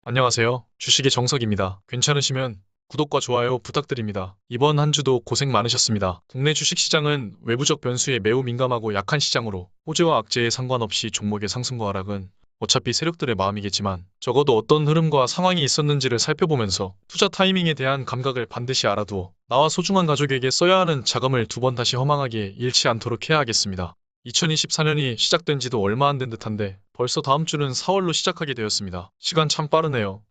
안녕하세요. 주식의 정석입니다. 괜찮으시면 구독과 좋아요 부탁드립니다. 이번 한 주도 고생 많으셨습니다. 국내 주식시장은 외부적 변수에 매우 민감하고 약한 시장으로 호재와 악재에 상관없이 종목의 상승과 하락은 어차피 세력들의 마음이겠지만 적어도 어떤 흐름과 상황이 있었는지를 살펴보면서 투자 타이밍에 대한 감각을 반드시 알아두어 나와 소중한 가족에게 써야 하는 자금을 두 번 다시 허망하게 잃지 않도록 해야 하겠습니다. 2024년이 시작된 지도 얼마 안 된 듯한데 벌써 다음 주는 4월로 시작하게 되었습니다. 시간 참 빠르네요.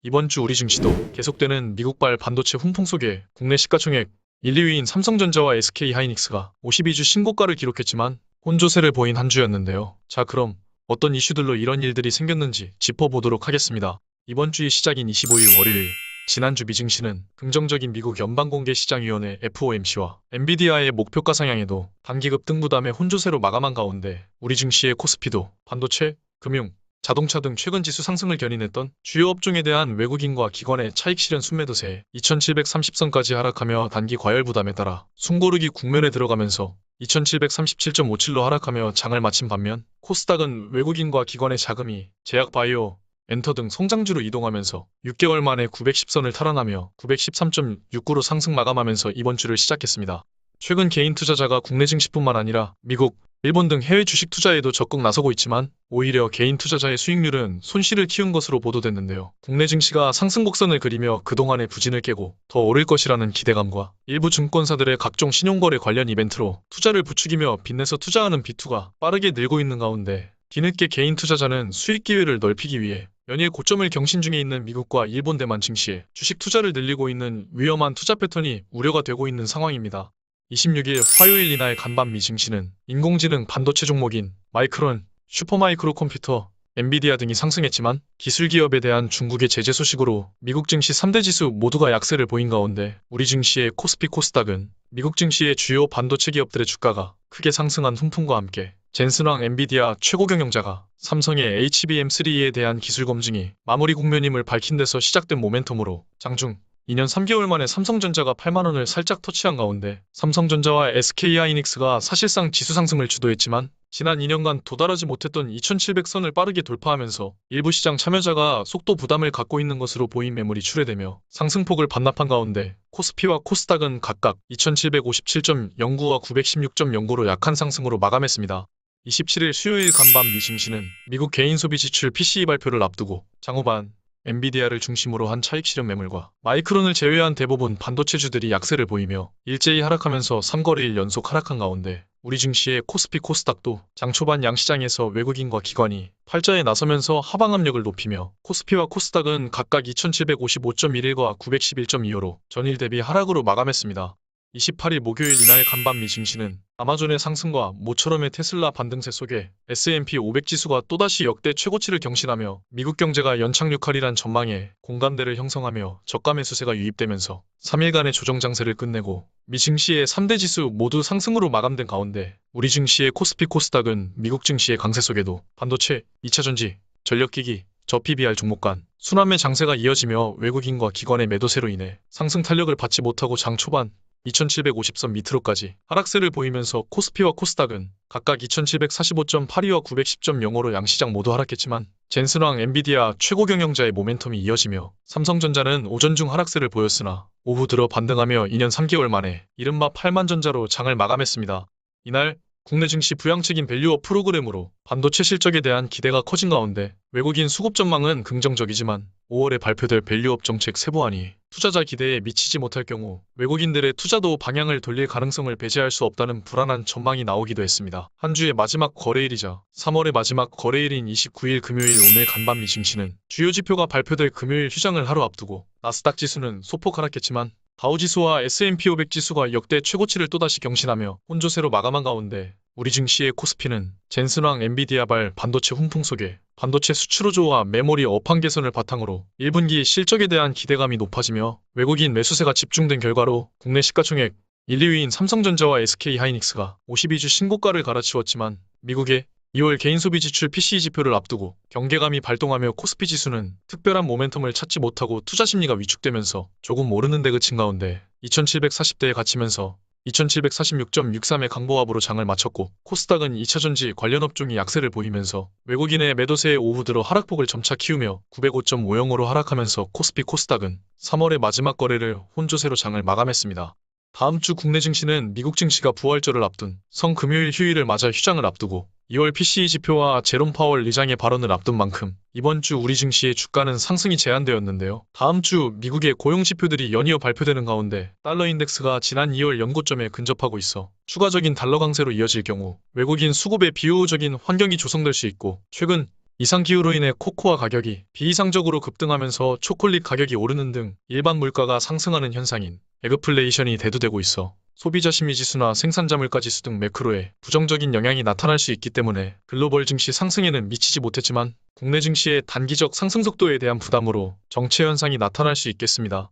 이번 주 우리 증시도 계속되는 미국발 반도체 훈풍 속에 국내 시가총액 1, 2위인 삼성전자와 SK하이닉스가 52주 신고가를 기록했지만 혼조세를 보인 한 주였는데요. 자, 그럼 어떤 이슈들로 이런 일들이 생겼는지 짚어보도록 하겠습니다. 이번 주의 시작인 25일 월요일 지난주 미증시는 긍정적인 미국 연방공개시장위원회 FOMC와 엔비디아의 목표가 상향에도 단기급 등 부담에 혼조세로 마감한 가운데 우리 증시의 코스피도 반도체, 금융, 자동차 등 최근 지수 상승을 견인했던 주요 업종에 대한 외국인과 기관의 차익 실현 순매도세 2730선까지 하락하며 단기 과열 부담에 따라 숨고르기 국면에 들어가면서 2737.57로 하락하며 장을 마친 반면 코스닥은 외국인과 기관의 자금이 제약 바이오, 엔터 등 성장주로 이동하면서 6개월 만에 910선을 탈환하며 913.69로 상승 마감하면서 이번 주를 시작했습니다. 최근 개인 투자자가 국내 증시뿐만 아니라 미국, 일본 등 해외 주식 투자에도 적극 나서고 있지만 오히려 개인 투자자의 수익률은 손실을 키운 것으로 보도됐는데요. 국내 증시가 상승 곡선을 그리며 그동안의 부진을 깨고 더 오를 것이라는 기대감과 일부 증권사들의 각종 신용거래 관련 이벤트로 투자를 부추기며 빚내서 투자하는 비투가 빠르게 늘고 있는 가운데 뒤늦게 개인 투자자는 수익 기회를 넓히기 위해 연일 고점을 경신 중에 있는 미국과 일본 대만 증시에 주식 투자를 늘리고 있는 위험한 투자 패턴이 우려가 되고 있는 상황입니다. 26일 화요일 이날 간밤 미 증시는 인공지능 반도체 종목인 마이크론, 슈퍼마이크로 컴퓨터, 엔비디아 등이 상승했지만 기술 기업에 대한 중국의 제재 소식으로 미국 증시 3대 지수 모두가 약세를 보인 가운데 우리 증시의 코스피 코스닥은 미국 증시의 주요 반도체 기업들의 주가가 크게 상승한 훈풍과 함께 젠슨왕 엔비디아 최고 경영자가 삼성의 HBM3에 대한 기술 검증이 마무리 국면임을 밝힌 데서 시작된 모멘텀으로 장중 2년 3개월 만에 삼성전자가 8만원을 살짝 터치한 가운데 삼성전자와 SK하이닉스가 사실상 지수 상승을 주도했지만 지난 2년간 도달하지 못했던 2700선을 빠르게 돌파하면서 일부 시장 참여자가 속도 부담을 갖고 있는 것으로 보인 매물이 출회되며 상승폭을 반납한 가운데 코스피와 코스닥은 각각 2757.09와 916.09로 약한 상승으로 마감했습니다. 27일 수요일 간밤 미 증시는 미국 개인 소비 지출 PCE 발표를 앞두고 장후반 엔비디아를 중심으로 한 차익 실현 매물과 마이크론을 제외한 대부분 반도체주들이 약세를 보이며 일제히 하락하면서 3거래일 연속 하락한 가운데 우리 증시의 코스피 코스닥도 장 초반 양시장에서 외국인과 기관이 팔자에 나서면서 하방 압력을 높이며 코스피와 코스닥은 각각 2755.11과 911.25로 전일 대비 하락으로 마감했습니다. 28일 목요일 이날 간밤 미 증시는 아마존의 상승과 모처럼의 테슬라 반등세 속에 S&P 500 지수가 또다시 역대 최고치를 경신하며 미국 경제가 연착륙하리란 전망에 공감대를 형성하며 저가 매수세가 유입되면서 3일간의 조정 장세를 끝내고 미 증시의 3대 지수 모두 상승으로 마감된 가운데 우리 증시의 코스피 코스닥은 미국 증시의 강세 속에도 반도체, 2차전지, 전력기기, 저PBR 종목 간 순환매 장세가 이어지며 외국인과 기관의 매도세로 인해 상승 탄력을 받지 못하고 장 초반 2750선 밑으로까지 하락세를 보이면서 코스피와 코스닥은 각각 2745.82와 910.05로 양시장 모두 하락했지만 젠슨왕 엔비디아 최고 경영자의 모멘텀이 이어지며 삼성전자는 오전 중 하락세를 보였으나 오후 들어 반등하며 2년 3개월 만에 이른바 8만전자로 장을 마감했습니다. 이날 국내 증시 부양책인 밸류업 프로그램으로 반도체 실적에 대한 기대가 커진 가운데 외국인 수급 전망은 긍정적이지만 5월에 발표될 밸류업 정책 세부안이 투자자 기대에 미치지 못할 경우 외국인들의 투자도 방향을 돌릴 가능성을 배제할 수 없다는 불안한 전망이 나오기도 했습니다. 한 주의 마지막 거래일이자 3월의 마지막 거래일인 29일 금요일 오늘 간밤 미 증시는 주요 지표가 발표될 금요일 휴장을 하루 앞두고 나스닥 지수는 소폭 하락했지만 다우지수와 S&P 500 지수가 역대 최고치를 또다시 경신하며 혼조세로 마감한 가운데 우리 증시의 코스피는 젠슨왕 엔비디아발 반도체 훈풍 속에 반도체 수출호조와 메모리 업황 개선을 바탕으로 1분기 실적에 대한 기대감이 높아지며 외국인 매수세가 집중된 결과로 국내 시가총액 1, 2위인 삼성전자와 SK하이닉스가 52주 신고가를 갈아치웠지만 미국의 2월 개인 소비 지출 PCE 지표를 앞두고 경계감이 발동하며 코스피 지수는 특별한 모멘텀을 찾지 못하고 투자 심리가 위축되면서 조금 오르는 데 그친 가운데 2740대에 갇히면서 2746.63의 강보합으로 장을 마쳤고 코스닥은 2차전지 관련 업종이 약세를 보이면서 외국인의 매도세에 오후 들어 하락폭을 점차 키우며 905.50으로 하락하면서 코스피 코스닥은 3월의 마지막 거래를 혼조세로 장을 마감했습니다. 다음 주 국내 증시는 미국 증시가 부활절을 앞둔 성금요일 휴일을 맞아 휴장을 앞두고 2월 PCE 지표와 제롬 파월 의장의 발언을 앞둔 만큼 이번 주 우리 증시의 주가는 상승이 제한되었는데요. 다음 주 미국의 고용 지표들이 연이어 발표되는 가운데 달러 인덱스가 지난 2월 연고점에 근접하고 있어 추가적인 달러 강세로 이어질 경우 외국인 수급에 비효율적인 환경이 조성될 수 있고 최근 이상기후로 인해 코코아 가격이 비이상적으로 급등하면서 초콜릿 가격이 오르는 등 일반 물가가 상승하는 현상인 에그플레이션이 대두되고 있어 소비자 심리지수나 생산자 물가지수 등 매크로에 부정적인 영향이 나타날 수 있기 때문에 글로벌 증시 상승에는 미치지 못했지만 국내 증시의 단기적 상승 속도에 대한 부담으로 정체 현상이 나타날 수 있겠습니다.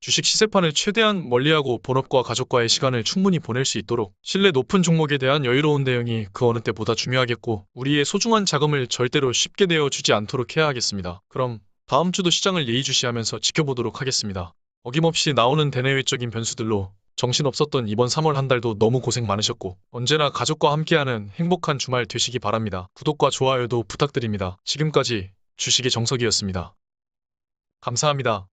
주식 시세판을 최대한 멀리하고 본업과 가족과의 시간을 충분히 보낼 수 있도록 신뢰 높은 종목에 대한 여유로운 대응이 그 어느 때보다 중요하겠고 우리의 소중한 자금을 절대로 쉽게 내어주지 않도록 해야 하겠습니다. 그럼 다음 주도 시장을 예의주시하면서 지켜보도록 하겠습니다. 어김없이 나오는 대내외적인 변수들로 정신없었던 이번 3월 한 달도 너무 고생 많으셨고 언제나 가족과 함께하는 행복한 주말 되시기 바랍니다. 구독과 좋아요도 부탁드립니다. 지금까지 주식의 정석이었습니다. 감사합니다.